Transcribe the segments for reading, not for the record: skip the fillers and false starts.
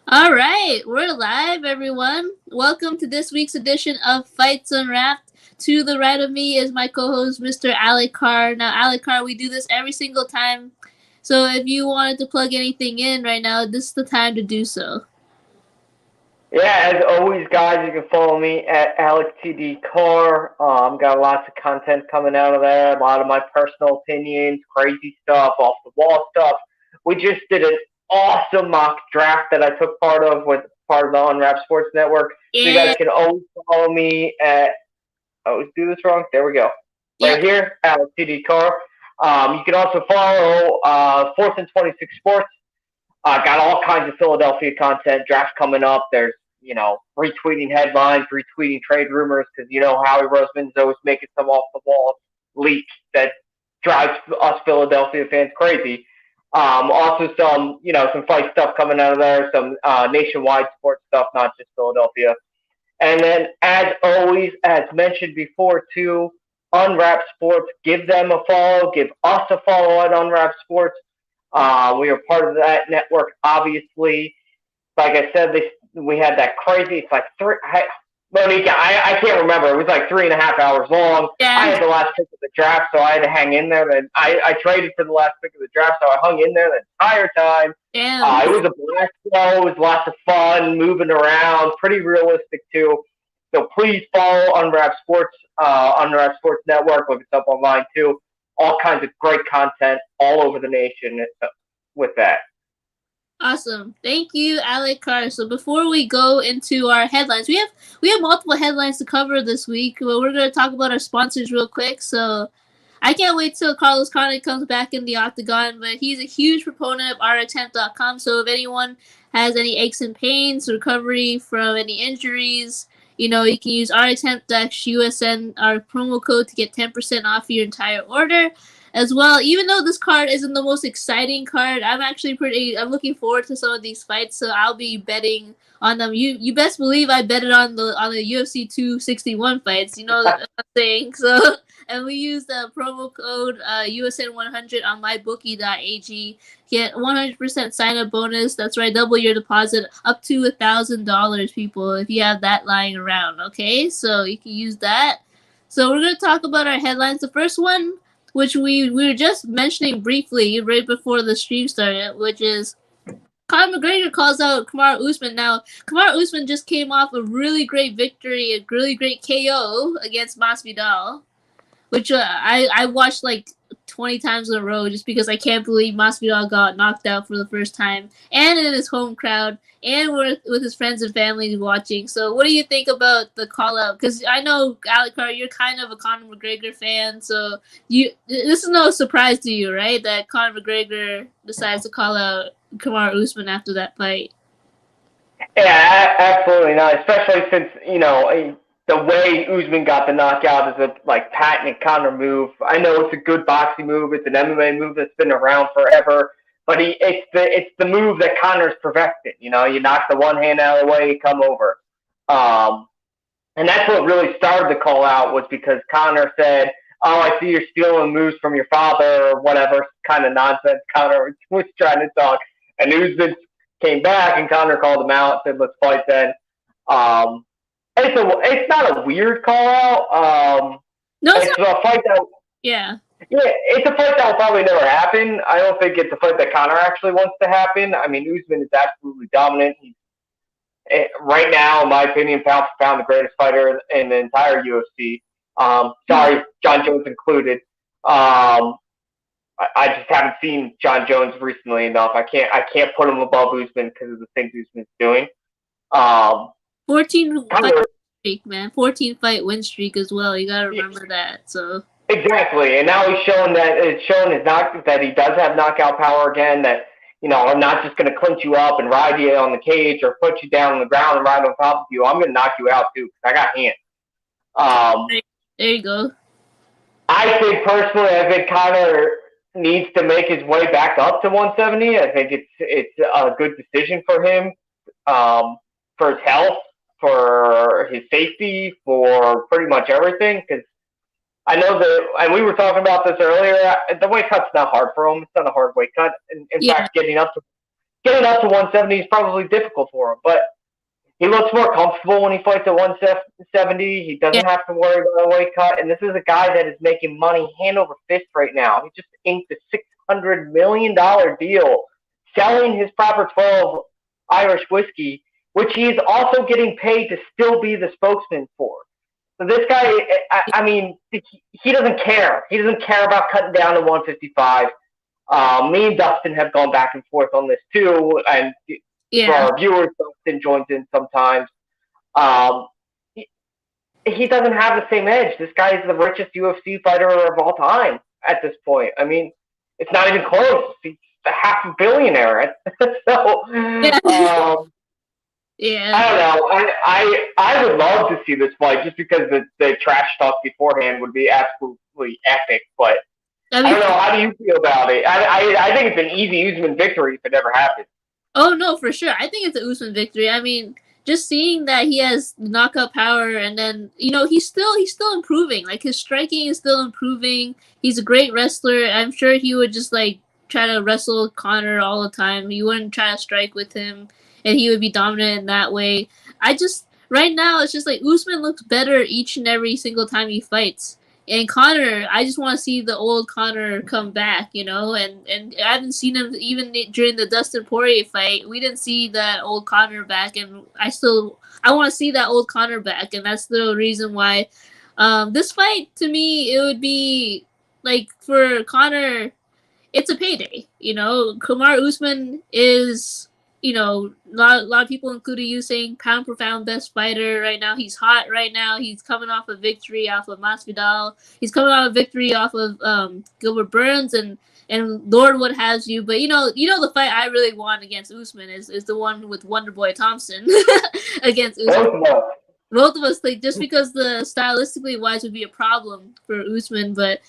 All right, we're live, everyone. Welcome to this week's edition of Fights Unwrapped. To the right of me is my co-host, Mr. Alec Carr. Now, Alec Carr, we do this every single time, so if you wanted to plug anything in right now, this is the time to do so. Yeah, as always, guys, you can follow me at AlecTDCar. Got lots of content coming out of there. A lot of my personal opinions, crazy stuff, off the wall stuff. We just did an awesome mock draft that I took part of with part of the Unwrap Sports Network. So you Yeah, guys can always follow me at. I always do this wrong. There we go. yeah, Right here, AlecTDCar. You can also follow Fourth and 26 Sports. Got all kinds of Philadelphia content. Drafts coming up. There's retweeting headlines, retweeting trade rumors because Howie Roseman's always making some off the wall leaks that drives us Philadelphia fans crazy. Also some fight stuff coming out of there, some nationwide sports stuff, not just Philadelphia. And then, as always, as mentioned before, too, Unwrap Sports. Give them a follow. Give us a follow at Unwrap Sports. We are part of that network, obviously. Like I said, we had that crazy. It's like Monica, I can't remember. It was like 3.5 hours long. I yeah. had the last pick of the draft, so I had to hang in there. And I traded for the last pick of the draft, so I hung in there the entire time. Damn. It was a blast, though. It was lots of fun, moving around, pretty realistic too. So please follow Unwrap Sports Network. Look us up online too. All kinds of great content all over the nation with that. Awesome. Thank you, Alec Carr. So before we go into our headlines, we have multiple headlines to cover this week. Well, we're gonna talk about our sponsors real quick. So I can't wait till Carlos Conor comes back in the octagon, but he's a huge proponent of ourattempt.com. So if anyone has any aches and pains, recovery from any injuries, you can use ourattempt-usn, our promo code, to get 10% off your entire order as well. Even though this card isn't the most exciting card, I'm looking forward to some of these fights, so I'll be betting on them. You best believe I betted on the UFC 261 fights. You know what I'm saying? So and we use the promo code USN100 on mybookie.ag. Get 100% sign up bonus. That's right, double your deposit up to $1,000, people, if you have that lying around. Okay, so you can use that. So we're gonna talk about our headlines. The first one, which we were just mentioning briefly right before the stream started, which is Conor McGregor calls out Kamar Usman. Now, Kamar Usman just came off a really great victory, a really great KO against Masvidal, which I watched like 20 times in a row just because I can't believe Masvidal got knocked out for the first time and in his home crowd and with his friends and family watching. So what do you think about the call out? Because I know, Alec Carr, you're kind of a Conor McGregor fan, so this is no surprise to you, right? That Conor McGregor decides to call out Kamar Usman after that fight. Yeah, absolutely not. Especially since the way Usman got the knockout is a patented Conor move. I know it's a good boxing move. It's an MMA move that's been around forever. But it's the move that Conor's perfected. You knock the one hand out of the way, you come over. Um, and that's what really started the call out was because Conor said, "Oh, I see you're stealing moves from your father or whatever kind of nonsense." Conor was trying to talk, and Usman came back, and Conor called him out, said, "Let's fight then." Um, it's not a weird call out. No, it's It's not. a fight that Yeah. yeah, it's a fight that will probably never happen. I don't think it's a fight that Conor actually wants to happen. I mean, Usman is absolutely dominant. He's right now, in my opinion, pound for pound, the greatest fighter in the entire UFC. Sorry, Jon Jones included. I just haven't seen Jon Jones recently enough. I can't put him above Usman because of the things Usman's doing. Um, 14 fight Conor, streak, man. 14 fight win streak as well. You gotta yeah, remember that. So exactly, and now he's shown that it's shown his that he does have knockout power again. That I'm not just going to clinch you up and ride you on the cage or put you down on the ground and ride on top of you. I'm going to knock you out too because I got hands. Um, there you go. I think personally, I think Conor needs to make his way back up to 170. I think it's a good decision for him, for his health, for his safety, for pretty much everything. Because I know that, and we were talking about this earlier. The weight cut's not hard for him. It's not a hard weight cut. In Yeah. fact, getting up to 170 is probably difficult for him, but he looks more comfortable when he fights at 170. He Yeah. doesn't have to worry about a weight cut. And this is a guy that is making money hand over fist right now. He just inked a $600 million deal selling his Proper 12 Irish whiskey, which he's also getting paid to still be the spokesman for. So this guy, I mean, he doesn't care. He doesn't care about cutting down to 155. Me and Dustin have gone back and forth on this too, and for our viewers, Dustin joins in sometimes. He doesn't have the same edge. This guy is the richest UFC fighter of all time at this point. I mean, it's not even close. He's a half a billionaire. So, yeah. I don't know. I would love to see this fight just because the trash talk beforehand would be absolutely epic. But I don't know. How do you feel about it? I think it's an easy Usman victory if it ever happens. Oh no, for sure. I think it's an Usman victory. I mean, just seeing that he has knockout power, and then he's still improving. Like his striking is still improving. He's a great wrestler. I'm sure he would just like try to wrestle Conor all the time. He wouldn't try to strike with him, and he would be dominant in that way. Right now it's just like Usman looks better each and every single time he fights. And Conor, I just want to see the old Conor come back, and I haven't seen him even during the Dustin Poirier fight. We didn't see that old Conor back, and I want to see that old Conor back, and that's the reason why this fight, to me, it would be like for Conor, it's a payday. Kamar Usman is, a lot of people, including you, saying pound for pound best fighter right now. He's hot right now. He's coming off a victory off of Masvidal. He's coming off a victory off of Gilbert Burns and Lord what has you. But the fight I really want against Usman is the one with Wonderboy Thompson against Usman. Both of us think, just because the stylistically wise would be a problem for Usman, but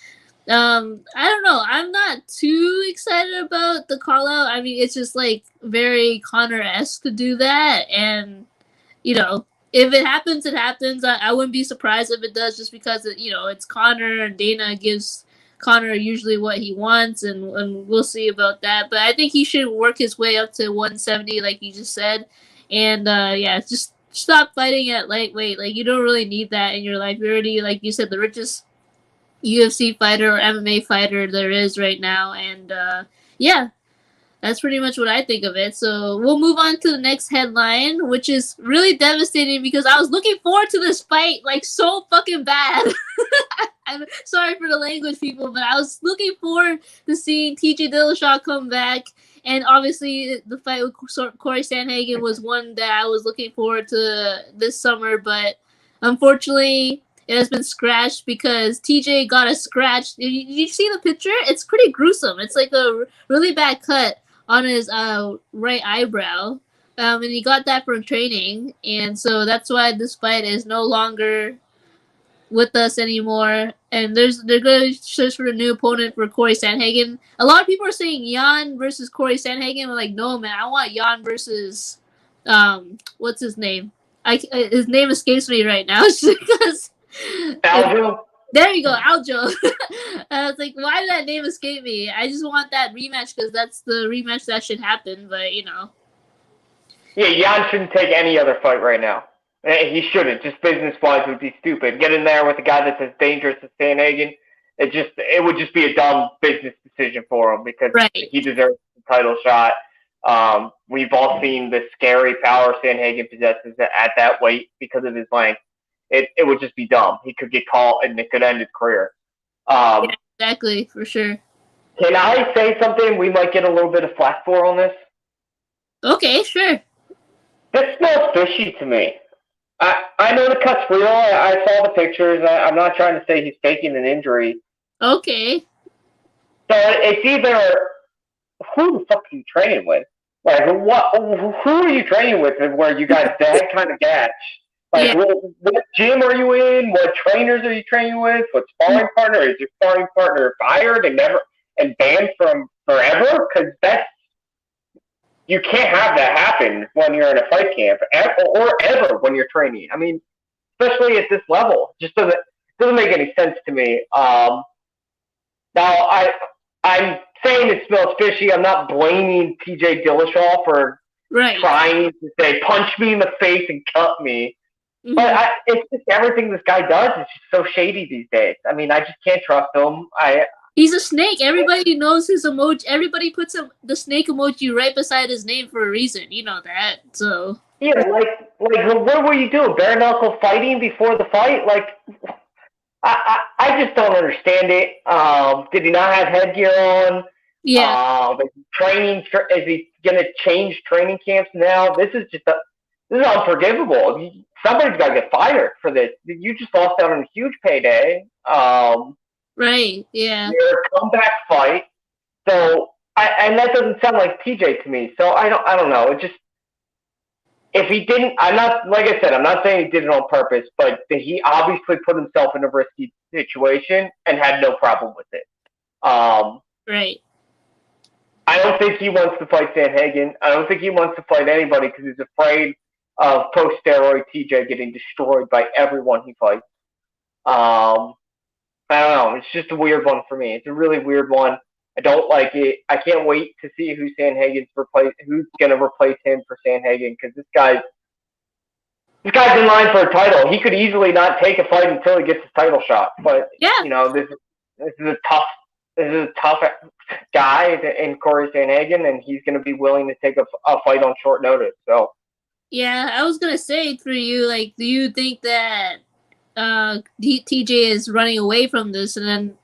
I don't know. I'm not too excited about the call out. I mean, it's just like very Conor-esque to do that, and if it happens, it happens. I wouldn't be surprised if it does, just because it's Conor, and Dana gives Conor usually what he wants, and we'll see about that. But I think he should work his way up to 170, like you just said, and just stop fighting at lightweight. Like, you don't really need that in your life. You're already, like you said, the richest UFC fighter or MMA fighter there is right now, and that's pretty much what I think of it. So we'll move on to the next headline, which is really devastating because I was looking forward to this fight like so fucking bad. I'm sorry for the language, people, but I was looking forward to seeing TJ Dillashaw come back, and obviously the fight with Corey Sandhagen was one that I was looking forward to this summer, but unfortunately it has been scratched because TJ got a scratch. Did you see the picture? It's pretty gruesome. It's like a really bad cut on his right eyebrow. And he got that from training. And so that's why this fight is no longer with us anymore. And they're going to search for a new opponent for Corey Sandhagen. A lot of people are saying Jan versus Corey Sandhagen. I'm like, no, man, I want Jan versus, what's his name? His name escapes me right now. Because Aljo? There you go, Aljo. I was like, why did that name escape me? I just want that rematch because that's the rematch that should happen, but Yeah, Jan shouldn't take any other fight right now. He shouldn't. Just business-wise, it would be stupid. Get in there with a guy that's as dangerous as Sandhagen. It would just be a dumb business decision for him because he deserves the title shot. We've all seen the scary power Sandhagen possesses at that weight because of his length. It would just be dumb. He could get caught and it could end his career. Yeah, exactly, for sure. Can I say something we might get a little bit of flack for on this? Okay, sure. This smells fishy to me. I know the cut's real. I saw the pictures. I'm not trying to say he's faking an injury. Okay. So it's either who the fuck are you training with? Like, who are you training with where you guys that kind of gatch? Like, what gym are you in? What trainers are you training with? What sparring partner? Is your sparring partner fired and banned from forever? Because you can't have that happen when you're in a fight camp or ever when you're training. I mean, especially at this level, it just doesn't make any sense to me. Now I I'm saying it smells fishy. I'm not blaming TJ Dillashaw for trying to say punch me in the face and cut me. Mm-hmm. But it's just everything this guy does is just so shady these days. I mean, I just can't trust him. He's a snake. Everybody knows his emoji. Everybody puts the snake emoji right beside his name for a reason. You know that. So yeah, like what were you doing? Bare knuckle fighting before the fight? Like, I just don't understand it. Did he not have headgear on? Yeah. Training, is he going to change training camps now? This is unforgivable. Somebody's got to get fired for this. You just lost out on a huge payday. Right. Yeah. Your comeback fight. So, and that doesn't sound like TJ to me. So I don't know. It just, if he didn't, I'm not, like I said, I'm not saying he did it on purpose, but he obviously put himself in a risky situation and had no problem with it. Right. I don't think he wants to fight Sanhagen. I don't think he wants to fight anybody because he's afraid of post-steroid TJ getting destroyed by everyone he fights. I don't know. It's just a weird one for me. It's a really weird one. I don't like it. I can't wait to see who's going to replace him for Sanhagen, because this guy's in line for a title. He could easily not take a fight until he gets his title shot. But this is a tough guy in Corey Sanhagen, and he's going to be willing to take a fight on short notice. So yeah, I was gonna say for you, like, do you think that TJ is running away from this? And then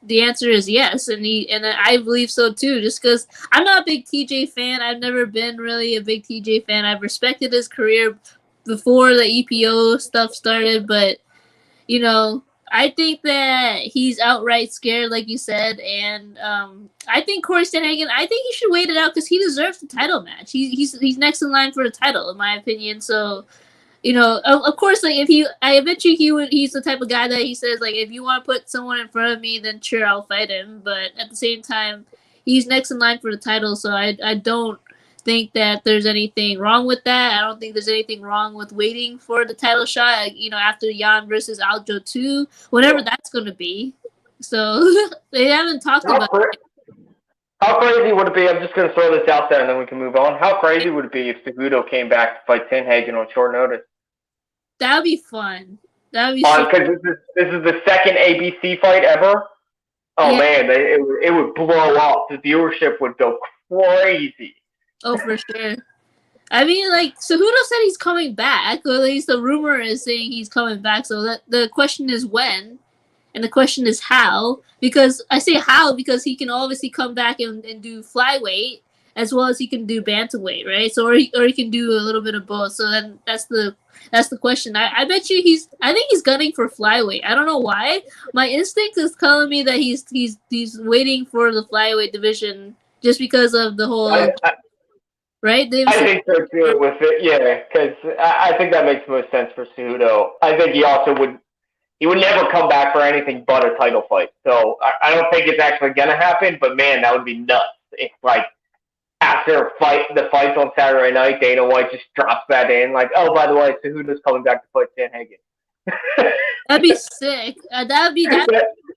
the answer is yes, and I believe so too. Just because I'm not a big TJ fan, I've never been really a big TJ fan. I've respected his career before the EPO stuff started, but I think that he's outright scared, like you said, and I think Corey Sanhagen, I think he should wait it out because he deserves the title match. He's next in line for the title, in my opinion. So, of course, like I bet you he's the type of guy that he says, like, if you want to put someone in front of me, then sure, I'll fight him. But at the same time, he's next in line for the title, so I don't think that there's anything wrong with that. I don't think there's anything wrong with waiting for the title shot, after Jan versus Aljo 2, whatever that's going to be. So they haven't talked about it. How crazy would it be? I'm just going to throw this out there and then we can move on. How crazy would it be if Cejudo came back to fight Sanhagen on short notice? That would be fun. That would be fun. Because this is the second ABC fight ever. Oh, yeah. Man, it would blow up. The viewership would go crazy. Oh, for sure. I mean, like, Cejudo said he's coming back. Or at least the rumor is saying he's coming back. So the question is when, and the question is how. Because I say how because he can obviously come back and do flyweight as well as he can do bantamweight, right? So or he can do a little bit of both. So then that's the question. I bet you I think he's gunning for flyweight. I don't know why. My instinct is telling me that he's waiting for the flyweight division just because of the whole. Right? I think so too with it, yeah, because I think that makes most sense for Cejudo. I think he also would never come back for anything but a title fight. So I don't think it's actually going to happen, but man, that would be nuts if, like, after the fights on Saturday night, Dana White just drops that in, like, oh, by the way, Cejudo's coming back to fight Sanhagen. That'd be sick. That'd be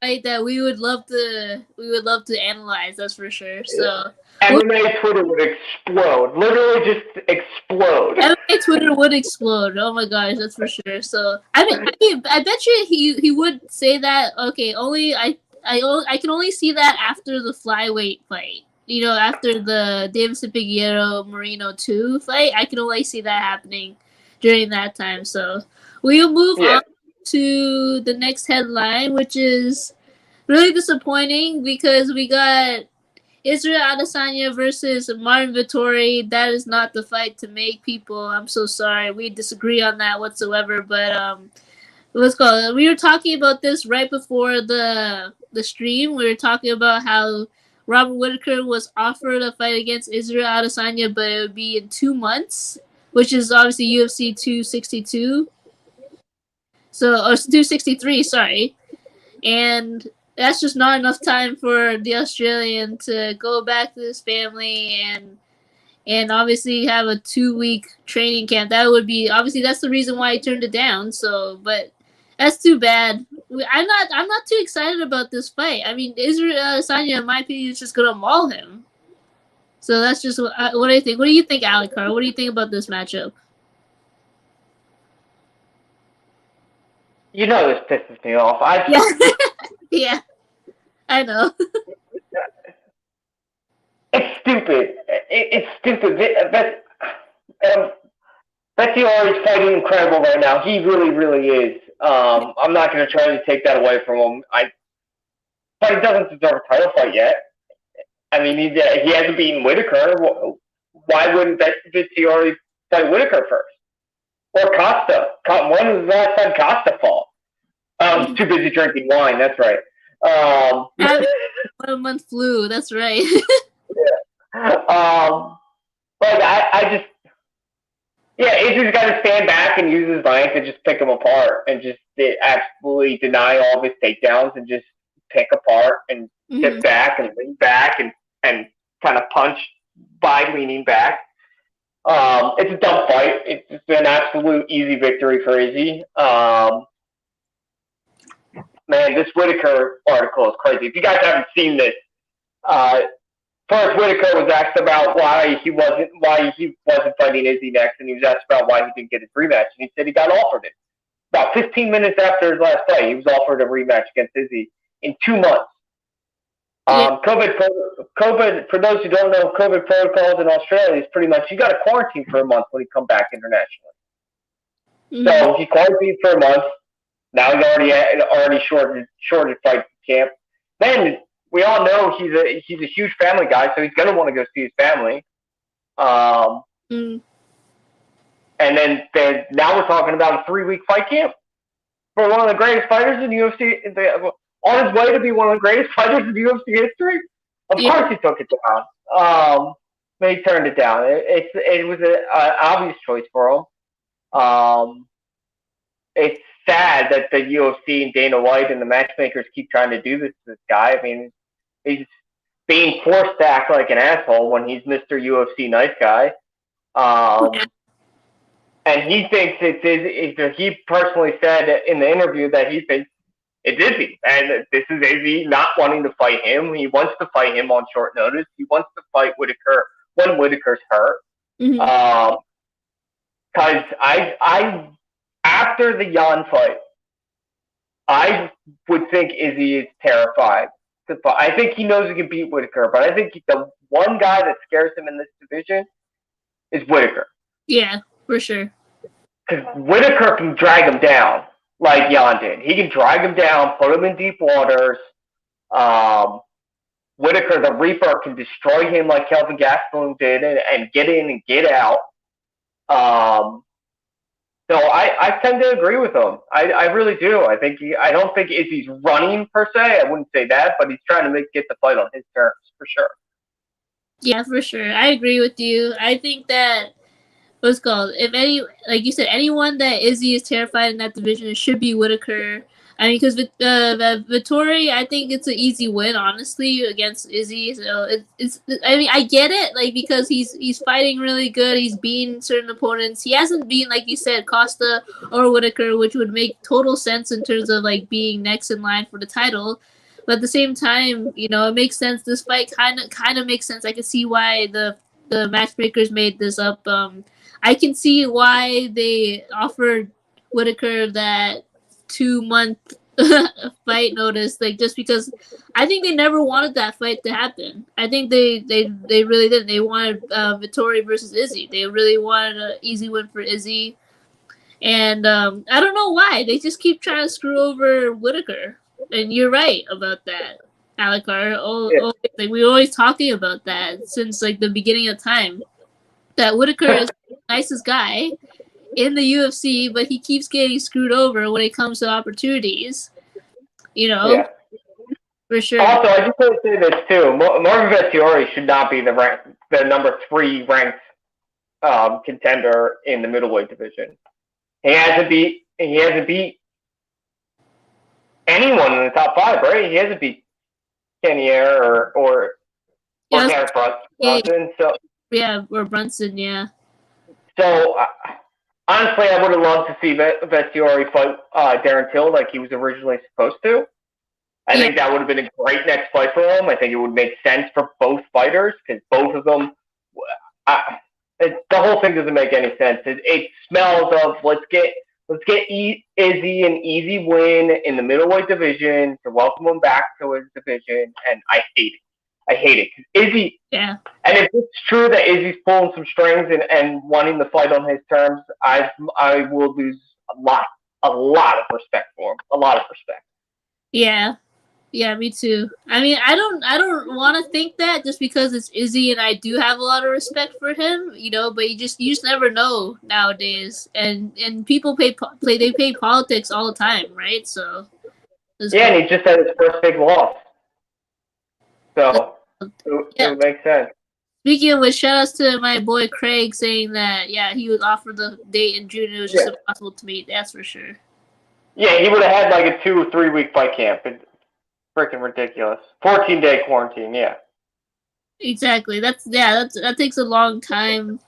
fight that we would love to analyze. That's for sure. So. MMA Twitter would explode. Literally just explode. MMA Twitter would explode. Oh my gosh, that's for sure. So I bet you he would say that. Okay, I can only see that after the flyweight fight. After the Davidson Figueiredo Moreno 2 fight, I can only see that happening during that time. So we'll move on to the next headline, which is really disappointing because we got Israel Adesanya versus Martin Vettori. That is not the fight to make, people. I'm so sorry. We disagree on that whatsoever. But let's go. We were talking about this right before the stream. We were talking about how Robert Whittaker was offered a fight against Israel Adesanya, but it would be in 2 months, which is obviously UFC 262. Or 263, sorry. And that's just not enough time for the Australian to go back to his family and obviously have a 2-week training camp. That would be, obviously that's the reason why he turned it down. So, but that's too bad. I'm not too excited about this fight. I mean, Israel Adesanya, in my opinion, is just gonna maul him. So that's just what I think. What do you think, Alikar? What do you think about this matchup? You know this pisses me off. Yeah, I know. It's stupid. It's stupid. Betsy is fighting incredible right now. He really, really is. I'm not going to try to take that away from him. But he doesn't deserve a title fight yet. I mean, he hasn't beaten Whitaker. Why wouldn't Betsy fight Whitaker first? Or Costa? When was the last time Costa fought? I was too busy drinking wine. That's right. 1 month flu. That's right. But I just, Adrian's got to stand back and use his length and just pick him apart and just absolutely deny all of his takedowns and just pick apart and sit back and lean back and kind of punch by leaning back. It's a dumb fight. It's an absolute easy victory for Izzy. Man, this Whitaker article is crazy. If you guys haven't seen this, first Whitaker was asked about why he wasn't fighting Izzy next, and he was asked about why he didn't get his rematch, and he said he got offered it. About 15 minutes after his last fight, he was offered a rematch against Izzy in 2 months. COVID, for those who don't know, COVID protocols in Australia is pretty much you got to quarantine for a month when you come back internationally. So he quarantined for a month. Now he's already shorted fight camp. Then we all know he's a huge family guy, so he's gonna want to go see his family. And then now we're talking about a 3-week fight camp for one of the greatest fighters in UFC. On his way to be one of the greatest fighters in UFC history. Of course he took it down. But he turned it down. It was an obvious choice for him. It's sad that the UFC and Dana White and the matchmakers keep trying to do this to this guy. I mean, he's being forced to act like an asshole when he's Mr. UFC nice guy. And he thinks he personally said in the interview that he thinks it's Izzy. And this is Izzy not wanting to fight him. He wants to fight him on short notice. He wants to fight Whitaker when Whitaker's hurt. Because after the Jan fight, I would think Izzy is terrified. I think he knows he can beat Whitaker, but I think the one guy that scares him in this division is Whitaker. Yeah, for sure. Because Whitaker can drag him down like Jan did. He can drag him down, put him in deep waters. Whitaker, the Reaper, can destroy him like Kelvin Gastelum did and get in and get out. So I tend to agree with him. I really do. I don't think Izzy's running per se. I wouldn't say that, but he's trying to get the fight on his terms for sure. Yeah, for sure. I agree with you. I think that what's called like you said, anyone that Izzy is terrified in that division, it should be Whitaker. I mean, because Vettori, I think it's an easy win, honestly, against Izzy. So it's. I mean, I get it, like because he's fighting really good. He's beaten certain opponents. He hasn't been, like you said, Costa or Whitaker, which would make total sense in terms of like being next in line for the title. But at the same time, it makes sense. This fight kind of makes sense. I can see why the matchmakers made this up. I can see why they offered Whitaker that 2-month fight notice, like just because I think they never wanted that fight to happen. I think they really didn't. They wanted Vettori versus Izzy. They really wanted an easy win for Izzy, and I don't know why they just keep trying to screw over Whitaker. And you're right about that, Alikar. Like we're always talking about that since like the beginning of time. That Whitaker is the nicest guy in the UFC, but he keeps getting screwed over when it comes to opportunities. Yeah. For sure. Also, I just want to say this too: Marvin Vettori should not be the number 3 ranked contender in the middleweight division. He hasn't beat anyone in the top 5, right? He hasn't beat Canier or Garrett Brunson. So yeah, or Brunson, yeah. So Honestly, I would have loved to see Vettori fight Darren Till like he was originally supposed to. I Yeah, think that would have been a great next fight for him. I think it would make sense for both fighters because both of them. The whole thing doesn't make any sense. It smells of let's get Izzy an easy win in the middleweight division to welcome him back to his division, and I hate it. I hate it because Izzy. yeah. And if it's true that Izzy's pulling some strings and wanting to fight on his terms, I will lose a lot of respect for him. A lot of respect. Yeah. Yeah, me too. I mean, I don't want to think that just because it's Izzy, and I do have a lot of respect for him, but you just never know nowadays, and people they pay politics all the time, right? So Yeah, and he just had his first big loss, so it yeah. would make sense. Speaking of which, shout outs to my boy Craig saying that he would offer the date in June. It was just Yeah, impossible to meet. That's for sure. yeah, he would have had like a 2 or 3 week fight camp. It's freaking ridiculous. 14-day quarantine. Yeah. Exactly. That takes a long time,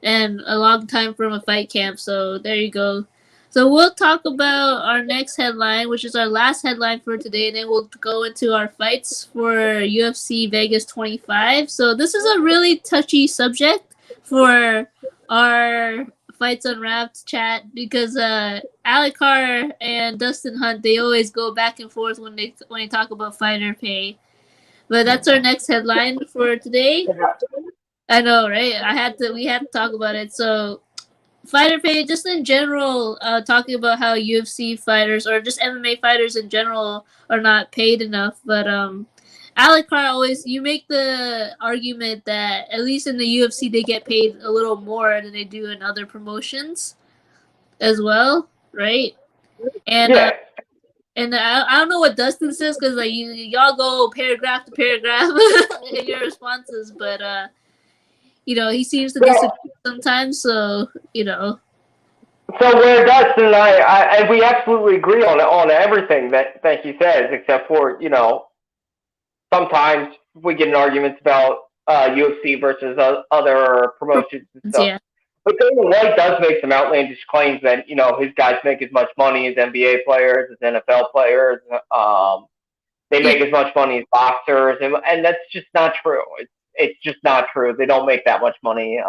and a long time from a fight camp. So there you go. So we'll talk about our next headline, which is our last headline for today, and then we'll go into our fights for UFC Vegas 25. So this is a really touchy subject for our Fights Unwrapped chat because Alec Carr and Dustin Hunt, they always go back and forth when they talk about fighter pay. But that's our next headline for today. I know, right? We had to talk about it. So fighter pay, just in general, talking about how UFC fighters or just MMA fighters in general are not paid enough. But Alec Carr always, you make the argument that at least in the UFC they get paid a little more than they do in other promotions as well, right? And Yeah. I don't know what Dustin says because like y'all go paragraph to paragraph in your responses, but he seems to So, disagree sometimes. So so where Dustin and I we absolutely agree on everything that he says, except for sometimes we get in arguments about UFC versus other promotions and stuff. yeah, But Dana White does make some outlandish claims that his guys make as much money as NBA players, as NFL players. They yeah, make as much money as boxers, and that's just not true. It's just not true. They don't make that much money.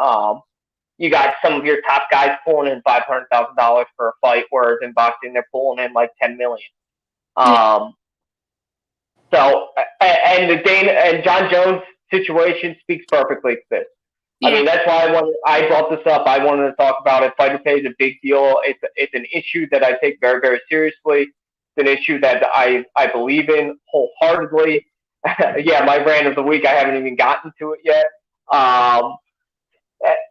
You got some of your top guys pulling in $500,000 for a fight, whereas in boxing they're pulling in like 10 million. yeah, Um, so and the Dana and Jon Jones situation speaks perfectly to this. I yeah, mean, that's why I brought this up. I wanted to talk about it. Fighter pay is a big deal. It's an issue that I take very, very seriously. It's an issue that I believe in wholeheartedly. Yeah, my brand of the week, I haven't even gotten to it yet.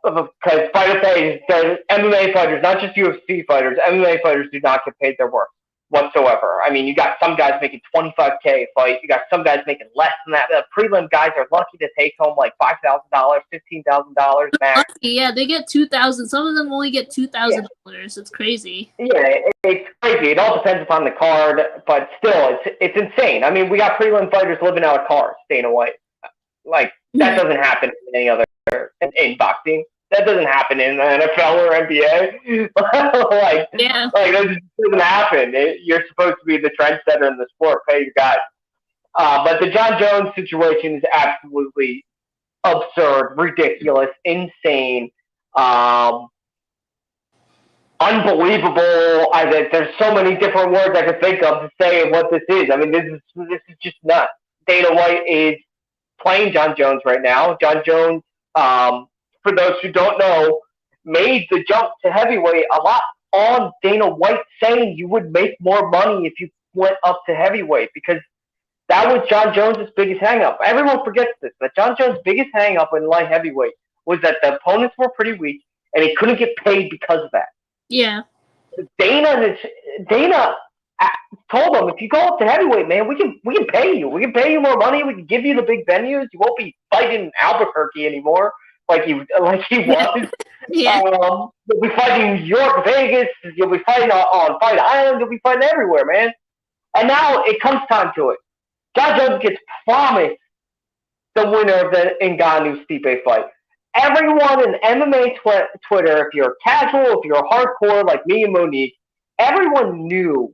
Because fighter pay, MMA fighters, not just UFC fighters, MMA fighters do not get paid their worth whatsoever. I mean, you got some guys making 25K a fight. You got some guys making less than that. The prelim guys are lucky to take home like $5,000, $15,000 max. lucky, yeah. They get 2,000. Some of them only get Yeah, $2,000. It's crazy. yeah, it's crazy. It all depends upon the card, but still, it's insane. I mean, we got prelim fighters living out of cars. Dana White, like that doesn't happen in any other in boxing. That doesn't happen in the NFL or NBA. Yeah, That just doesn't happen. You're supposed to be the trendsetter in the sport. Pay your guys. But the Jon Jones situation is absolutely absurd, ridiculous, insane, um, unbelievable. There's so many different words I could think of to say what this is. I mean, this is just nuts. Dana White is playing Jon Jones right now. Jon Jones, for those who don't know, made the jump to heavyweight a lot on Dana White saying you would make more money if you went up to heavyweight because that was Jon Jones' biggest hangup. Everyone forgets this, but Jon Jones' biggest hangup in light heavyweight was that the opponents were pretty weak and he couldn't get paid because of that. yeah, Dana told him, if you go up to heavyweight, man, we can pay you. We can pay you more money. We can give you the big venues. You won't be fighting Albuquerque anymore like he was. yeah, You'll be fighting New York, Vegas. You'll be fighting on Fight Island. You'll be fighting everywhere, man. And now it comes time to it. Jon Jones gets promised the winner of the Ngannou Stipe fight. everyone in MMA Twitter, if you're casual, if you're hardcore like me and Monique, everyone knew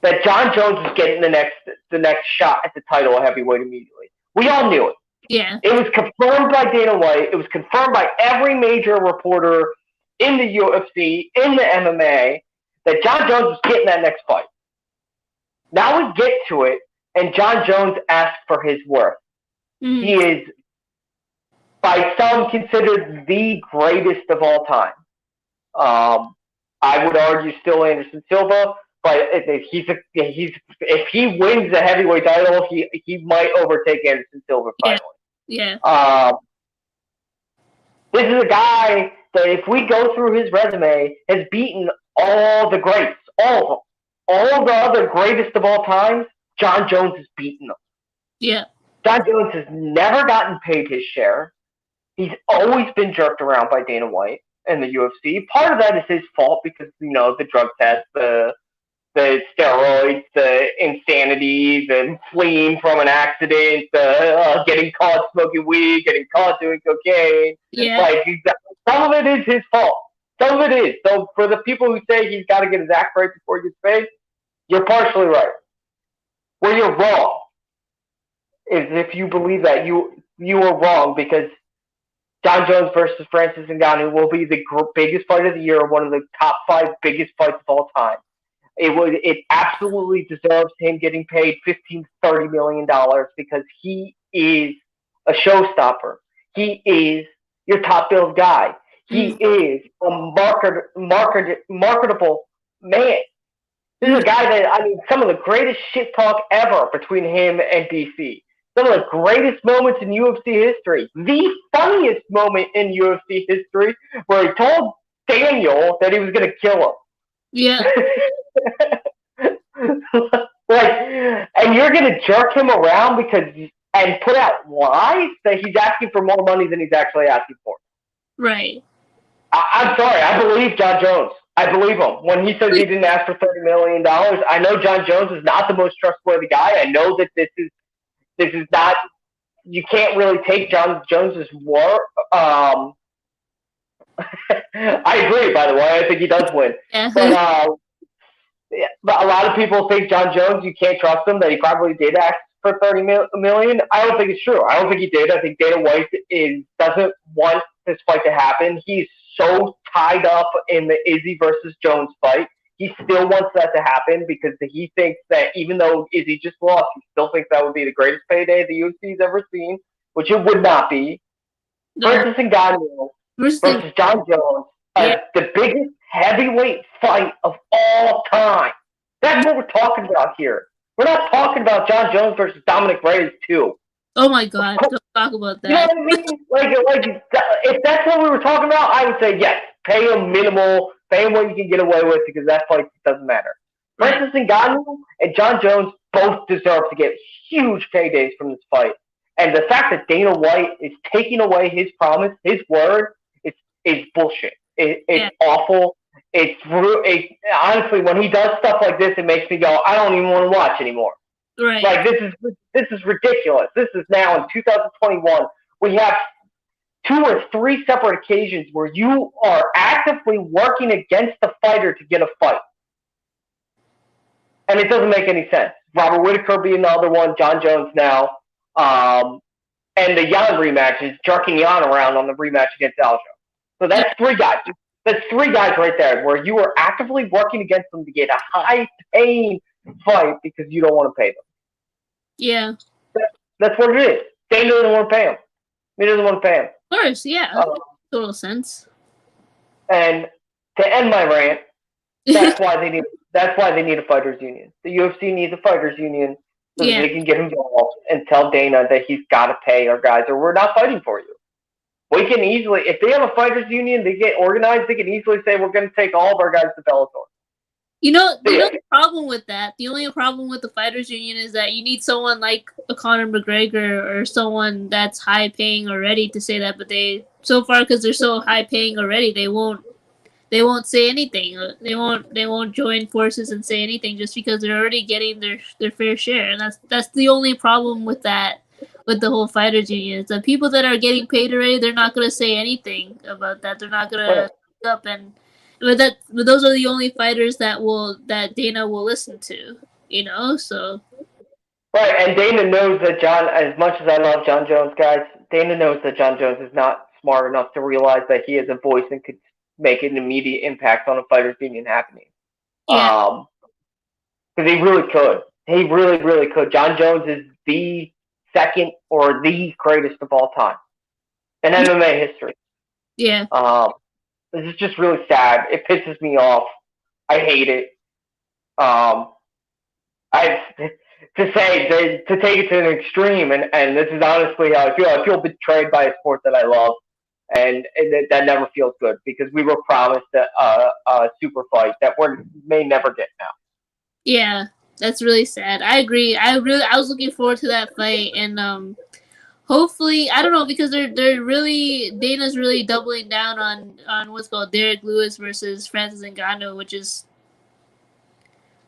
that Jon Jones was getting the next shot at the title of heavyweight immediately. We all knew it. Yeah. It was confirmed by Dana White. It was confirmed by every major reporter in the UFC, in the MMA, that Jon Jones was getting that next fight. Now we get to it, and Jon Jones asks for his worth. Mm-hmm. He is, by some, considered the greatest of all time. I would argue still Anderson Silva, but if he wins the heavyweight title, he might overtake Anderson Silva finally. Yeah. This is a guy that, if we go through his resume, has beaten all the greats, all of them. All the other greatest of all time, Jon Jones has beaten them. Yeah. Jon Jones has never gotten paid his share. He's always been jerked around by Dana White and the UFC. Part of that is his fault because, the drug test, the steroids, the insanity, the fleeing from an accident, the getting caught smoking weed, getting caught doing cocaine. Yeah. Some of it is his fault. Some of it is. So for the people who say he's got to get his act right before he gets paid, you're partially right. Where you're wrong is if you believe that you are wrong, because Jon Jones versus Francis Ngannou will be the biggest fight of the year, one of the top 5 biggest fights of all time. It absolutely deserves him getting paid $15-30 million because he is a showstopper. He is your top billed guy. He is a marketable man. This is a guy that, some of the greatest shit talk ever between him and DC. Some of the greatest moments in UFC history. The funniest moment in UFC history, where he told Daniel that he was going to kill him. Yeah. And you're going to jerk him around and put out lies that he's asking for more money than he's actually asking for. Right. I'm sorry. I believe Jon Jones. I believe him. When he says he didn't ask for $30 million, I know Jon Jones is not the most trustworthy guy. I know that this is not, you can't really take Jon Jones's word. I agree, by the way. I think he does win. But a lot of people think Jon Jones, you can't trust him, that he probably did ask for $30 million. I don't think it's true. I don't think he did. I think Dana White doesn't want this fight to happen. He's so tied up in the Izzy versus Jones fight. He still wants that to happen because he thinks that even though Izzy just lost, he still thinks that would be the greatest payday the UFC's ever seen, which it would not be. Versus Ngannou versus Jon Jones, the biggest heavyweight fight of all time. That's what we're talking about here. We're not talking about Jon Jones versus Dominic Reyes 2. Oh my God! Don't talk about that. You know what I mean? If that's what we were talking about, I would say yes. Pay him minimal. Pay him what you can get away with because that fight doesn't matter. Francis Ngannou and Jon Jones both deserve to get huge paydays from this fight. And the fact that Dana White is taking away his promise, his word, is bullshit. It's awful. Honestly, when he does stuff like this, it makes me go, I don't even want to watch anymore. Right. This is ridiculous. This is now in 2021. We have 2 or 3 separate occasions where you are actively working against the fighter to get a fight. And it doesn't make any sense. Robert Whittaker being the other one, Jon Jones now, and the Jan rematch is jerking Jan around on the rematch against Aljo. So that's 3 guys. That's 3 guys right there where you are actively working against them to get a high-paying fight because you don't want to pay them. Yeah. That's what it is. Dana doesn't want to pay him. He doesn't want to pay him. Of course, yeah. Total sense. And to end my rant, that's why they need a fighters union. The UFC needs a fighters union so that they can get involved and tell Dana that he's got to pay our guys or we're not fighting for you. We can easily, if they have a fighters union, they get organized, they can easily say we're going to take all of our guys to Bellator. You know the problem with that, the only problem with the fighters union is that you need someone like a Conor McGregor or someone that's high paying already to say that, but because they're so high paying already, they won't say anything. They won't join forces and say anything just because they're already getting their fair share. And that's the only problem with that with the whole fighters unions. The people that are getting paid already, they're not gonna say anything about that. They're not gonna speak up, and but those are the only fighters that Dana will listen to. You know, so. Right, and Dana knows that Jon, as much as I love Jon Jones, guys, Dana knows that Jon Jones is not smart enough to realize that he has a voice and could make an immediate impact on a fighters union happening. Yeah. Because he really could. He really, really could. Jon Jones is the second or the greatest of all time in MMA history. Yeah. This is just really sad. It pisses me off. I hate it. To take it to an extreme, and this is honestly how I feel. I feel betrayed by a sport that I love, and that never feels good because we were promised a super fight that we may never get now. Yeah, that's really sad. I agree. I was looking forward to that fight, and hopefully, I don't know, because they're really, Dana's really doubling down on what's called Derek Lewis versus Francis Ngannou, which is,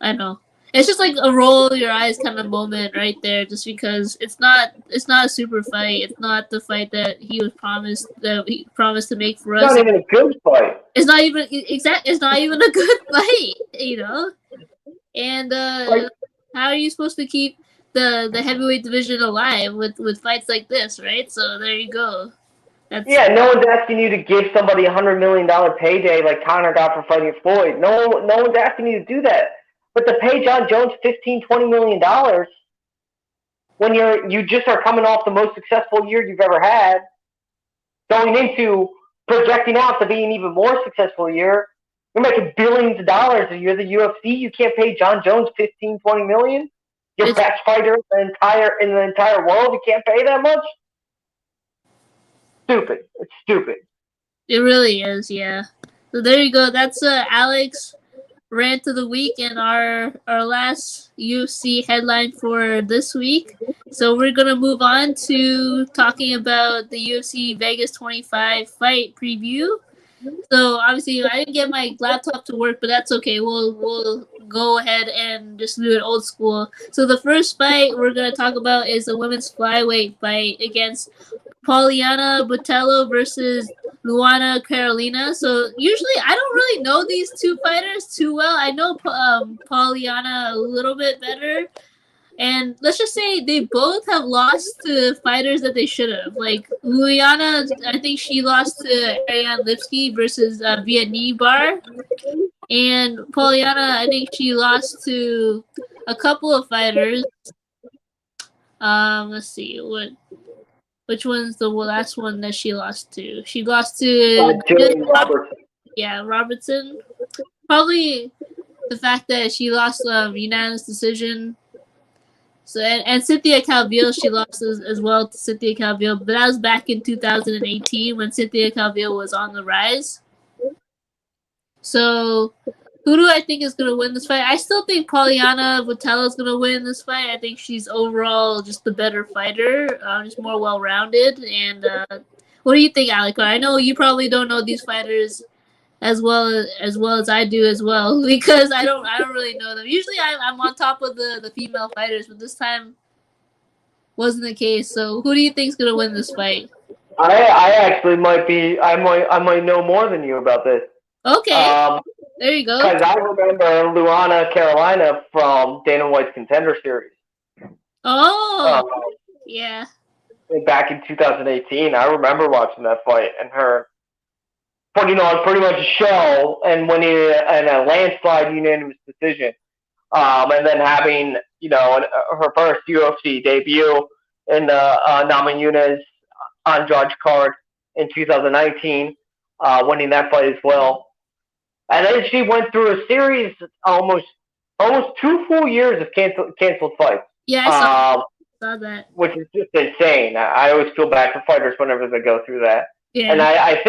I don't know. It's just like a roll your eyes kind of moment right there, just because it's not a super fight. It's not the fight that he promised to make for us. It's not even a good fight. It's not even It's not even a good fight, you know. And how are you supposed to keep the heavyweight division alive with fights like this, right? So there you go. No one's asking you to give somebody $100 million payday like Conor got for fighting Floyd. No one's asking you to do that. But to pay Jon Jones $15-20 million when you just are coming off the most successful year you've ever had, going into projecting out to be an even more successful year, you're making billions of dollars and you're the UFC. You can't pay Jon Jones $15-20 million. Your best fighter in the entire world. You can't pay that much. Stupid. It's stupid. It really is. Yeah. So there you go. That's Alex rant of the week and our last UFC headline for this week. So we're gonna move on to talking about the UFC Vegas 25 fight preview. So obviously I didn't get my laptop to work, but that's okay. We'll go ahead and just do it old school. So the first fight we're gonna talk about is the women's flyweight fight against Poliana Botelho versus Luana Carolina. So usually I don't really know these two fighters too well. I know Poliana a little bit better. And let's just say they both have lost to fighters that they should have. Like Luana, I think she lost to Ariane Lipsky versus Vietnam Bar. And Poliana, I think she lost to a couple of fighters. Let's see which one's the last one that she lost to? She lost to Robertson. Yeah, Robertson. Probably the fact that she lost unanimous decision. So and Cynthia Calvillo, she lost as well to Cynthia Calvillo, but that was back in 2018 when Cynthia Calvillo was on the rise. So who do I think is going to win this fight? I still think Poliana Botelho is going to win this fight. I think she's overall just the better fighter, just more well-rounded. And what do you think, Alec? I know you probably don't know these fighters as well as I do as well, because I don't really know them. Usually I'm on top of the female fighters, but this time wasn't the case. So who do you think is going to win this fight? I actually might be. I might know more than you about this. Okay. There you go. Because I remember Luana Carolina from Dana White's Contender Series. Oh, yeah. Back in 2018, I remember watching that fight and her putting on pretty much a show and winning in a landslide unanimous decision. And then having, her first UFC debut in the Namajunas Andrade card in 2019, winning that fight as well. And then she went through a series, almost 2 full years of canceled fights. Yeah, I saw that. Which is just insane. I always feel bad for fighters whenever they go through that. Yeah. And I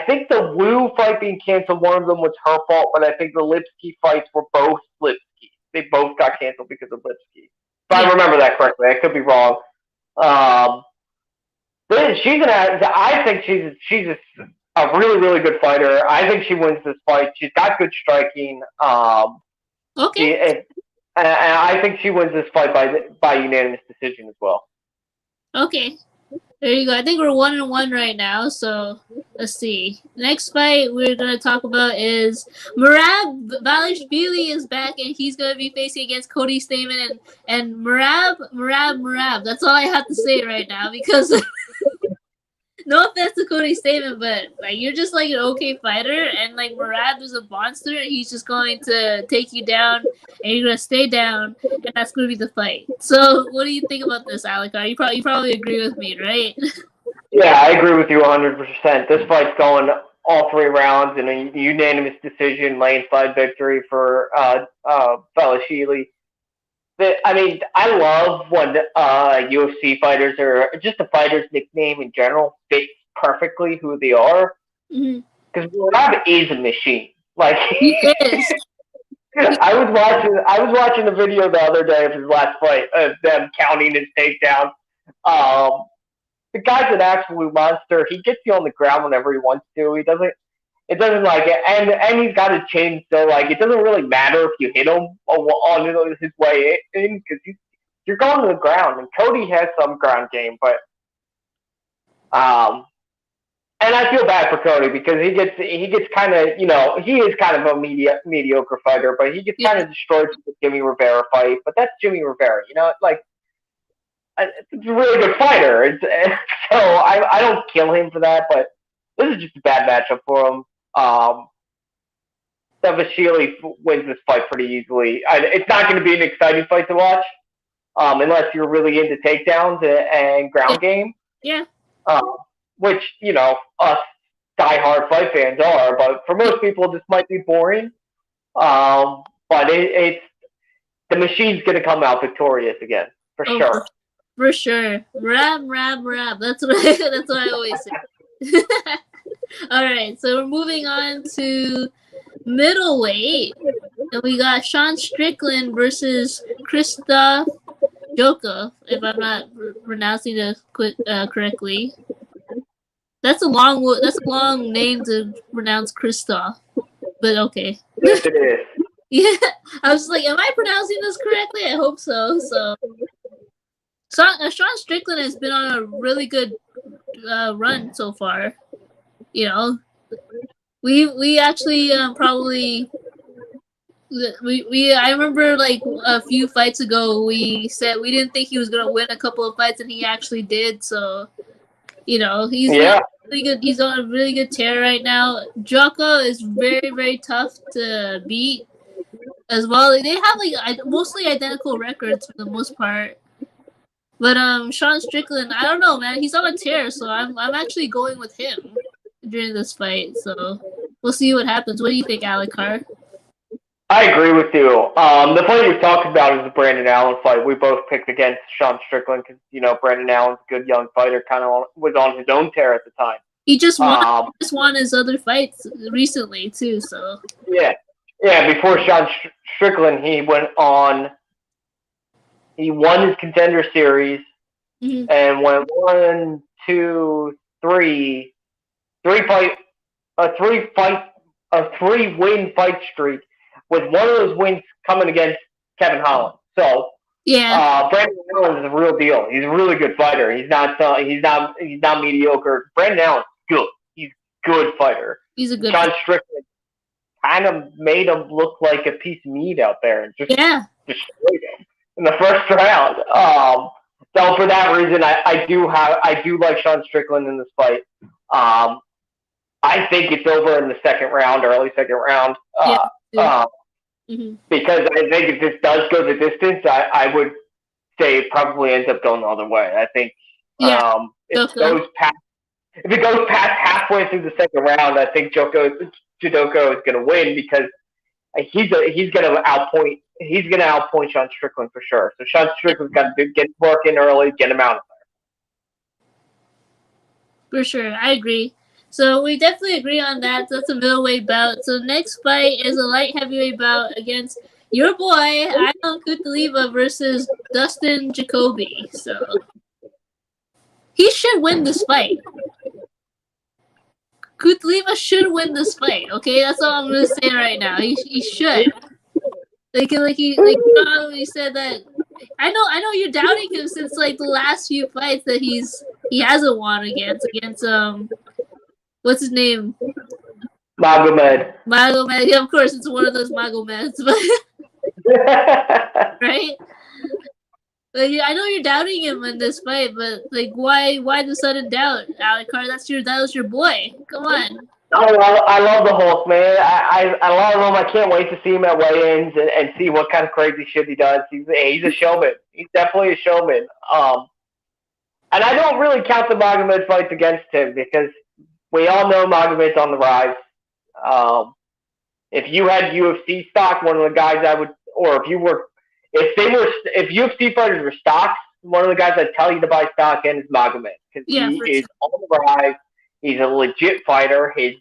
think the Wu fight being canceled, one of them was her fault, but I think the Lipsky fights were both Lipsky. They both got canceled because of Lipsky. If I remember that correctly, I could be wrong. But I think she's a really, really good fighter. I think she wins this fight. She's got good striking. Okay. And I think she wins this fight by unanimous decision as well. Okay. There you go. I think we're 1-1 right now. So let's see. Next fight we're gonna talk about is Merab Balishvili is back, and he's gonna be facing against Cody Stamen and Merab. That's all I have to say right now because no offense to Cody Stamen, but like you're just like an okay fighter, and like Merab is a monster, and he's just going to take you down, and you're gonna stay down, and that's gonna be the fight. So, what do you think about this, Alikar? You probably agree with me, right? Yeah, I agree with you 100%. This fight's going all 3 rounds in a unanimous decision, landslide victory for Balashvili. I mean, I love when UFC fighters or just a fighter's nickname in general fits perfectly who they are. Because Rob is a machine. Like he is. I was watching a video the other day of his last fight of them counting his takedowns. The guy's an absolute monster. He gets you on the ground whenever he wants to. It doesn't like it, and he's got a chin, so like it doesn't really matter if you hit him on his way in because you're going to the ground. And Cody has some ground game, but and I feel bad for Cody because he gets kind of he is kind of a mediocre fighter, but he gets kind of destroyed with the Jimmy Rivera fight. But that's Jimmy Rivera, like. It's a really good fighter. So I don't kill him for that, but this is just a bad matchup for him. Davashvili wins this fight pretty easily. It's not going to be an exciting fight to watch unless you're really into takedowns and ground game. Yeah. Which, us diehard fight fans are, but for most people, this might be boring. But it's the machine's going to come out victorious again, for sure. For sure. Rab. That's what I always say. All right, so we're moving on to middleweight. And we got Sean Strickland versus Christa Joka, if I'm not pronouncing it correctly. That's a long name to pronounce Christa, but okay. Yes, it is. Yeah, I was like, am I pronouncing this correctly? I hope so. Sean Strickland has been on a really good run so far. We actually probably I remember like a few fights ago we said we didn't think he was gonna win a couple of fights and he actually did. So he's really good. He's on a really good tear right now. Jocko is very, very tough to beat as well. They have like mostly identical records for the most part. But Sean Strickland, I don't know, man. He's on a tear, so I'm actually going with him during this fight. So we'll see what happens. What do you think, Alikar? I agree with you. The fight we talked about is the Brandon Allen fight. We both picked against Sean Strickland because Brandon Allen's a good young fighter, kind of was on his own tear at the time. He just won his other fights recently too. So yeah. Before Sean Strickland, he won his Contender Series and went 1, 2, 3, a 3-win fight streak, with one of those wins coming against Kevin Holland. So Brandon Allen is a real deal. He's a really good fighter. He's not mediocre. Brandon Allen's good. He's a good fighter. He's a good. Sean Strickland kind of made him look like a piece of meat out there and just destroyed him in the first round. So for that reason, I do like Sean Strickland in this fight. I think it's over in the second round, early second round. Because I think if this does go the distance, I would say it probably ends up going the other way. I think if it goes past halfway through the second round, I think Jidoko is going to win because he's going to outpoint Sean Strickland for sure. So Sean Strickland's got to get working early, get him out of there. For sure, I agree. So we definitely agree on that. That's a middleweight bout. So next fight is a light heavyweight bout against your boy Ion Kutaliba versus Dustin Jacoby. So he should win this fight. Kutaliba should win this fight. Okay, that's all I'm gonna say right now. He should. He said that I know you're doubting him since like the last few fights that he hasn't won against what's his name? Magomed. Yeah, of course it's one of those Magomeds, but right? Like, I know you're doubting him in this fight, but like, why the sudden doubt, Alucard? That was your boy. Come on. I love the Hulk, man. I love him. I can't wait to see him at weigh-ins and see what kind of crazy shit he does. He's a showman. He's definitely a showman. And I don't really count the Magomed fights against him because we all know Magomed's on the rise. If you had UFC stock, one of the guys I would, or if UFC fighters were stocks, one of the guys I'd tell you to buy stock in is Magomed because he is on the rise. He's a legit fighter. His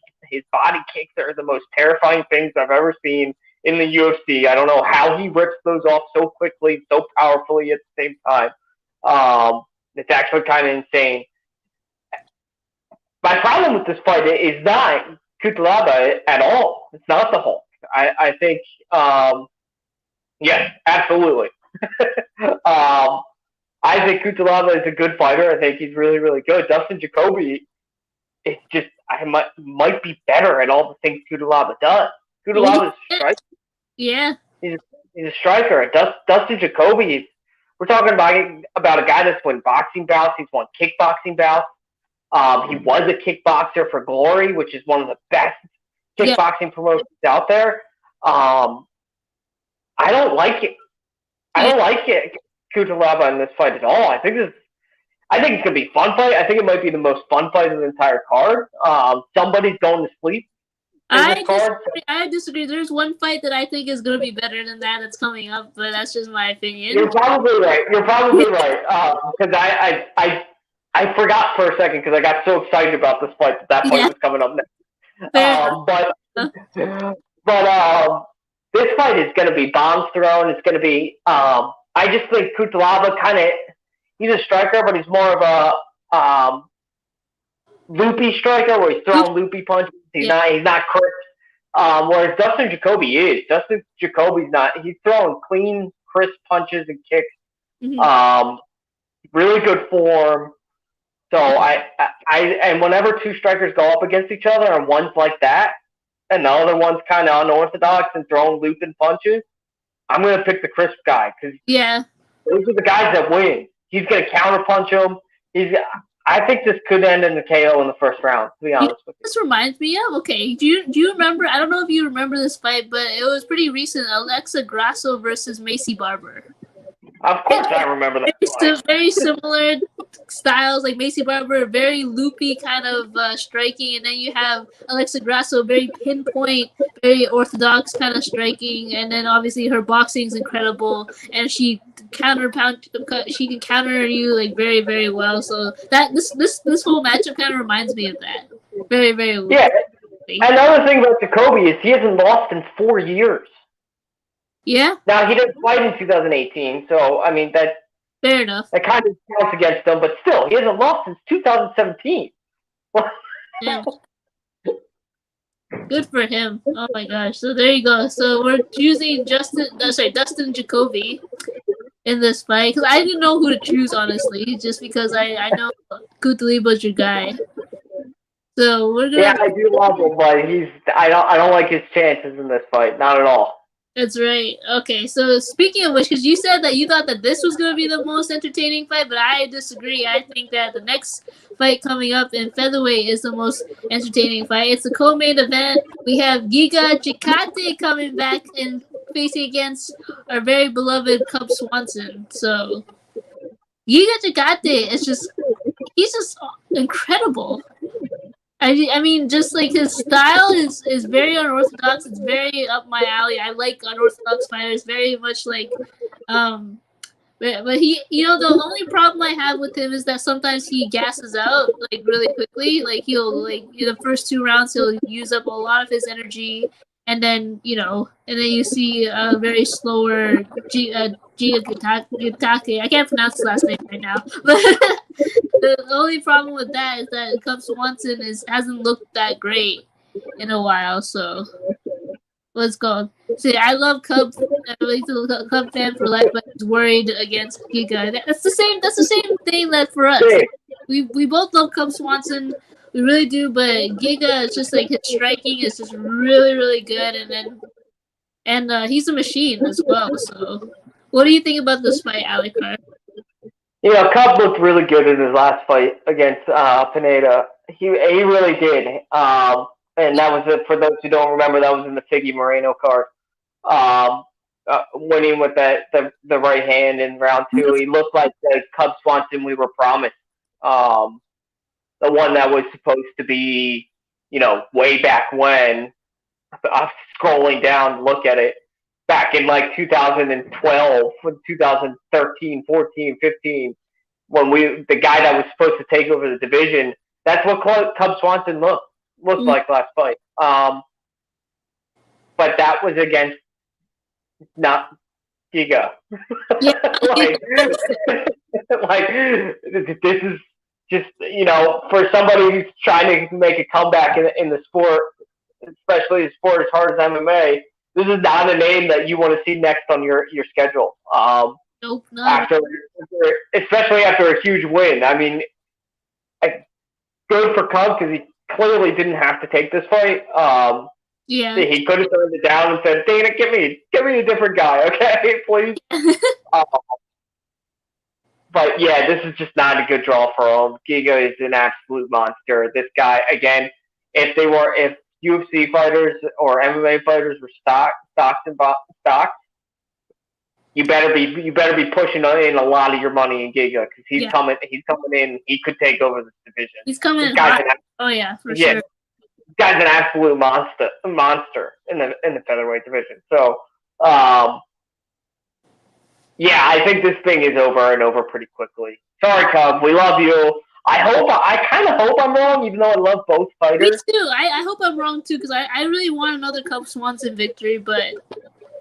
body kicks are the most terrifying things I've ever seen in the UFC. I don't know how he rips those off so quickly, so powerfully at the same time. It's actually kind of insane. My problem with this fight is not Cutelaba at all. It's not the Hulk. I think, yes, absolutely. I think Cutelaba is a good fighter. I think he's really, really good. Dustin Jacoby, it's just I might be better at all the things Cutelaba does. Cutelaba is a striker. Yeah. He's a striker. Dustin Jacoby, we're talking about a guy that's won boxing bouts. He's won kickboxing bouts. He was a kickboxer for Glory, which is one of the best kickboxing promotions out there. I don't like it. I don't like it, Cutelaba in this fight at all. I think it's going to be a fun fight. I think it might be the most fun fight of the entire card. Somebody's going to sleep. I disagree. There's one fight that I think is going to be better than that that's coming up, but that's just my opinion. You're probably right. Because I forgot for a second because I got so excited about this fight that fight was coming up next. But this fight is going to be bombs thrown. It's going to be. I just think Cutelaba he's a striker, but he's more of a loopy striker where he's throwing loopy punches. He's not crisp. Whereas Dustin Jacoby is. Dustin Jacoby's not. He's throwing clean, crisp punches and kicks. Mm-hmm. Really good form. So and whenever two strikers go up against each other and one's like that, and the other one's kind of unorthodox and throwing looping punches, I'm going to pick the crisp guy because those are the guys that win. He's going to counterpunch him. I think this could end in the KO in the first round, to be honest with you. This reminds me of, do you remember, I don't know if you remember this fight, but it was pretty recent, Alexa Grasso versus Macy Barber. Of course I remember that. Very similar styles, like Macy Barber, very loopy kind of striking, and then you have Alexa Grasso, very pinpoint, very orthodox kind of striking, and then obviously her boxing is incredible, and she can counter you like very, very well. So that this whole matchup kind of reminds me of that. Very, very loopy. Yeah. Another thing about Jacoby is he hasn't lost in 4 years. Yeah. Now he didn't fight in 2018, so I mean that. Fair enough. That kind of counts against him, but still, he hasn't lost since 2017. Yeah. Good for him. Oh my gosh. So there you go. So we're choosing Dustin Jacoby in this fight because I didn't know who to choose honestly, just because I know Kutaliba's your guy. So we're gonna. Yeah, I do love him, but I don't like his chances in this fight, not at all. That's right. Okay, so speaking of which, because you said that you thought that this was going to be the most entertaining fight, but I disagree. I think that the next fight coming up in featherweight is the most entertaining fight. It's the co-main event. We have Giga Chikadze coming back and facing against our very beloved Cub Swanson. So Giga Chikadze he's just incredible. I mean, just like his style is very unorthodox. It's very up my alley. I like unorthodox fighters very much. Like, but he, the only problem I have with him is that sometimes he gasses out like really quickly. Like he'll in the first 2 rounds he'll use up a lot of his energy, and then you see a very slower Giga Chikadze. I can't pronounce his last name right now, but. The only problem with that is that Cub Swanson hasn't looked that great in a while. So let's go. See, I love Cub He's a Cub fan for life, but he's worried against Giga. That's the same. That's the same thing that for us. Like, we both love Cub Swanson. We really do, but Giga is just like his striking is just really, really good, and he's a machine as well. So, what do you think about this fight, Alikar? You know, Cub looked really good in his last fight against Pineda. He really did. And that was for those who don't remember, that was in the Figgy Moreno card. Winning with the right hand in round 2. He looked like the Cub Swanson we were promised. The one that was supposed to be, you know, way back when. Scrolling down, look at it. Back in like 2012, 2013, 14, 15, when the guy that was supposed to take over the division, that's what Cub Swanson looked like last fight. But that was against not Giga. like this is just, you know, for somebody who's trying to make a comeback in the sport, especially a sport as hard as MMA. This is not a name that you want to see next on your schedule. Nope, not especially after a huge win. I mean, good for Cub because he clearly didn't have to take this fight. Yeah, he could have turned it down and said, "Dana, give me a different guy, okay, please." But yeah, this is just not a good draw for him. Giga is an absolute monster. This guy, again, if UFC fighters or MMA fighters were stocked, you better be pushing in a lot of your money in Giga because he's coming in. He could take over this division. He's coming in. Oh yeah, for sure. This guy's an absolute monster in the featherweight division. So, yeah, I think this thing is over and over pretty quickly. Sorry, Cub. We love you. I kind of hope I'm wrong, even though I love both fighters. Me too. I hope I'm wrong too, because I really want another Cub Swanson victory, but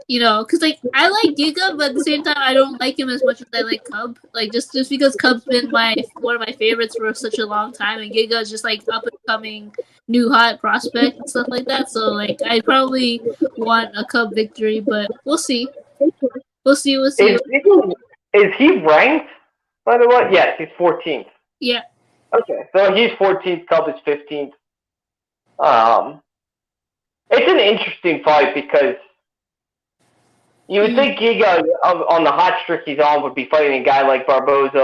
you know, because like I like Giga, but at the same time I don't like him as much as I like Cub. Like just because Cub's been one of my favorites for such a long time, and Giga is just like up and coming new hot prospect and stuff like that. So like I probably want a Cub victory, but we'll see. We'll see. Is he ranked? By the way, yes, he's 14th. Yeah. Okay, so he's 14th, Cub is 15th. It's an interesting fight because you would think Giga, on the hot streak he's on, would be fighting a guy like Barboza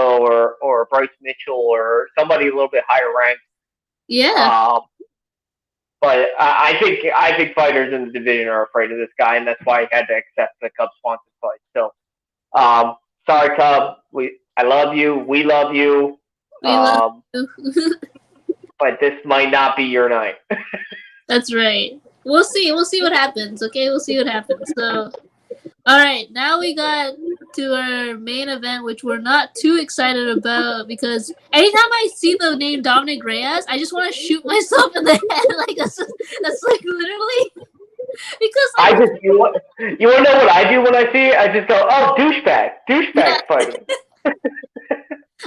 or Bryce Mitchell or somebody a little bit higher ranked. Yeah. But I think fighters in the division are afraid of this guy, and that's why he had to accept the Cub Swanson fight. So, sorry, Cub. I love you. We love you. But this might not be your night. That's right. We'll see. We'll see what happens. Okay, we'll see what happens. So, all right, now we got to our main event, which we're not too excited about because anytime I see the name Dominic Reyes, I just want to shoot myself in the head. Like that's like literally because you want to know what I do when I see it? I just go, oh, douchebag fighting.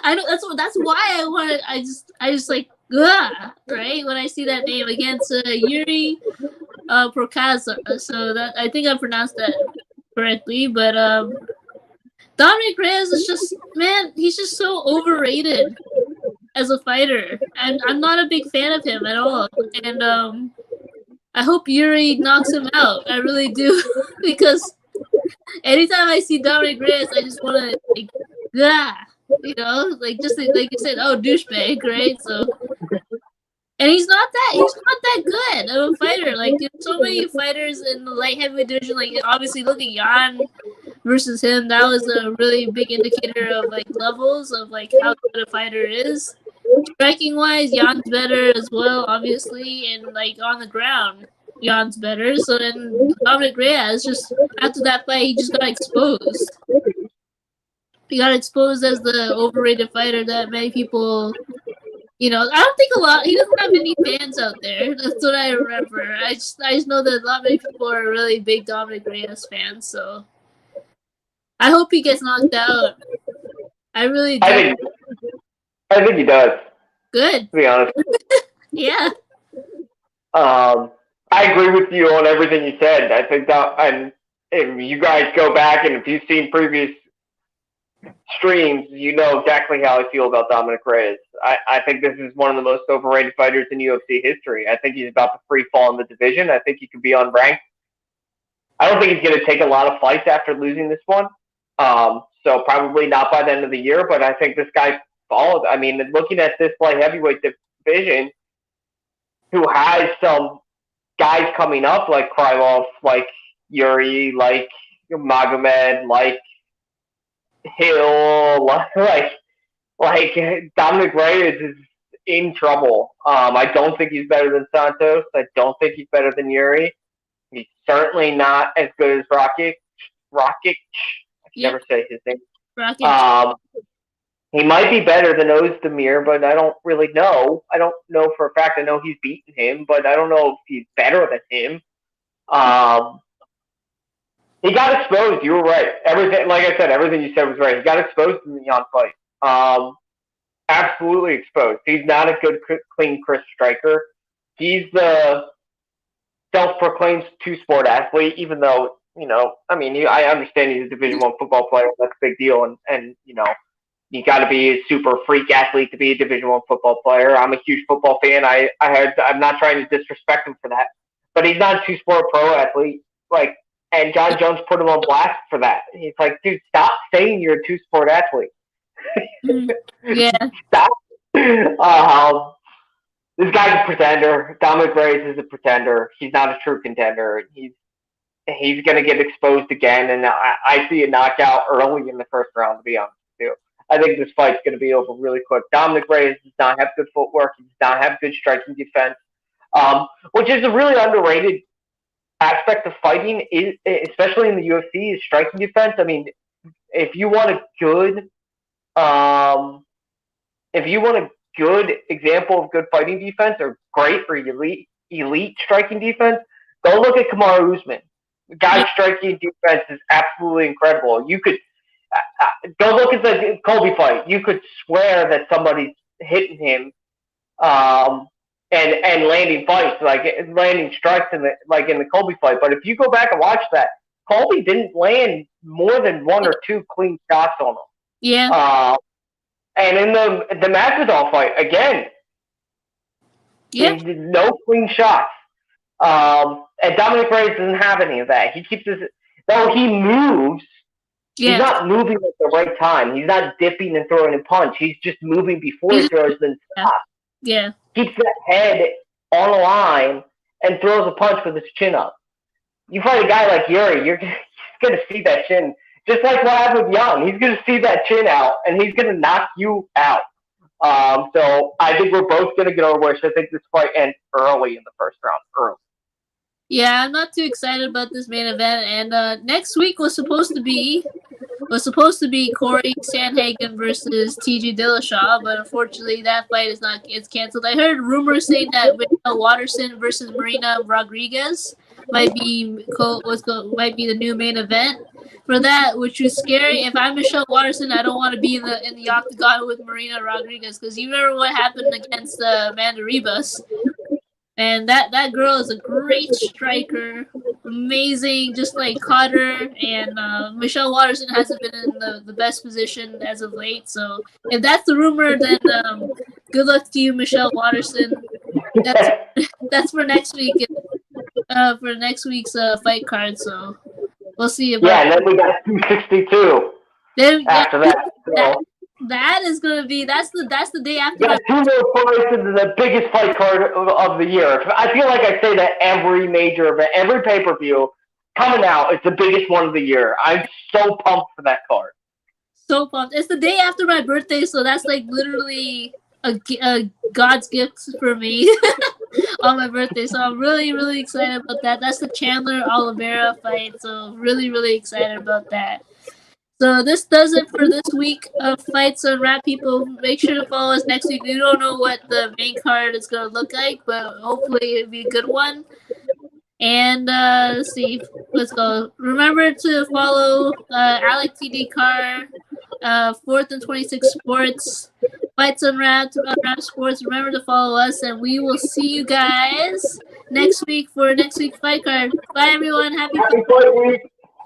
I know that's why I wanted. I just like right when I see that name against Yuri Prokaza. So that I think I pronounced that correctly, but Dominic Reyes is just, man, he's just so overrated as a fighter, and I'm not a big fan of him at all. And I hope Yuri knocks him out. I really do, because anytime I see Dominic Reyes, I just want to like, you know, like just like you said, oh, douchebag, right? So. And he's not that good of a fighter. Like there's so many fighters in the light heavyweight division. Like obviously, look at Jan versus him. That was a really big indicator of like levels of like how good a fighter is. Striking wise, Jan's better as well, obviously, and like on the ground, Jan's better. So then Dominic Reyes, just after that fight, he just got exposed. He got exposed as the overrated fighter that many people. You know, I don't think he doesn't have any fans out there. That's what I remember. I just know that a lot of people are really big Dominic Reyes fans, so I hope he gets knocked out. I really do. I think he does. Good. To be honest. Yeah. I agree with you on everything you said. I think that, and if you guys go back and if you've seen previous streams, you know exactly how I feel about Dominic Reyes. I think this is one of the most overrated fighters in UFC history. I think he's about to free fall in the division. I think he could be unranked. I don't think he's going to take a lot of fights after losing this one. So probably not by the end of the year, but I think this guy falls. I mean, looking at this light heavyweight division, who has some guys coming up like Krylov, like Yuri, like Magomed, like Hill, like Dominic Reyes is in trouble. I don't think he's better than Santos. I don't think he's better than Yuri. He's certainly not as good as Rakic. I can never say his name. Rakic. He might be better than Ozdemir, but I don't really know. I don't know for a fact. I know he's beaten him, but I don't know if he's better than him. He got exposed. You were right. Everything, like I said, everything you said was right. He got exposed in the Jan fight. Absolutely exposed. He's not a good, clean Chris striker. He's the self-proclaimed two-sport athlete, even though, I understand he's a Division I football player. That's a big deal. And you got to be a super freak athlete to be a Division I football player. I'm a huge football fan. I'm not trying to disrespect him for that. But he's not a two-sport pro athlete. And Jon Jones put him on blast for that. He's like, dude, stop saying you're a two-sport athlete. Yeah. Stop. This guy's a pretender. Dominic Reyes is a pretender. He's not a true contender. He's going to get exposed again, and I see a knockout early in the first round, to be honest with you. I think this fight's going to be over really quick. Dominic Reyes does not have good footwork. He does not have good striking defense, which is a really underrated aspect of fighting, especially in the UFC, is striking defense. I mean, if you want a good example of good fighting defense or great or elite striking defense, go look at Kamar Usman. The guy's striking defense is absolutely incredible. You could go look at the Colby fight. You could swear that somebody's hitting him and landing fights, like landing strikes in the Colby fight. But if you go back and watch that, Colby didn't land more than one or two clean shots on him. Yeah. And in the Masvidal fight, again, no clean shots. And Dominic Reyes doesn't have any of that. He keeps though he moves, he's not moving at the right time. He's not dipping and throwing a punch. He's just moving before he throws and stops. Yeah. Keeps that head on the line and throws a punch with his chin up. You fight a guy like Yuri, you're going to see that chin. Just like what happened with Young. He's going to see that chin out, and he's going to knock you out. So I think we're both going to get our wish. I think this fight ends early in the first round. Early. Yeah, I'm not too excited about this main event. And next week was supposed to be Corey Sandhagen versus TJ Dillashaw, but unfortunately that fight it's canceled. I heard rumors saying that Michelle Waterson versus Marina Rodriguez might be the new main event for that, which is scary. If I'm Michelle Waterson, I don't want to be in the octagon with Marina Rodriguez, because you remember what happened against Amanda Ribas. And that girl is a great striker, amazing, just like Conor. And Michelle Waterson hasn't been in the best position as of late. So if that's the rumor, then good luck to you, Michelle Waterson. That's for next week. For next week's fight card. So we'll see about. Yeah, and then we got 262. Then after that. That is gonna be that's the day after. Yeah, 2 more fights into the biggest fight card of the year. I feel like I say that every major event, every pay-per-view coming out, it's the biggest one of the year. I'm so pumped for that card. So pumped! It's the day after my birthday, so that's like literally a God's gift for me on my birthday. So I'm really, really excited about that. That's the Chandler Oliveira fight. So really, really excited about that. So this does it for this week of Fights on Wrap, people. Make sure to follow us next week. We don't know what the main card is going to look like, but hopefully it'll be a good one. And let's see. Let's go. Remember to follow Alec TD Carr, 4th and 26 Sports, Fights on Wrap Sports. Remember to follow us, and we will see you guys next week for next week's fight card. Bye, everyone. Happy fight week.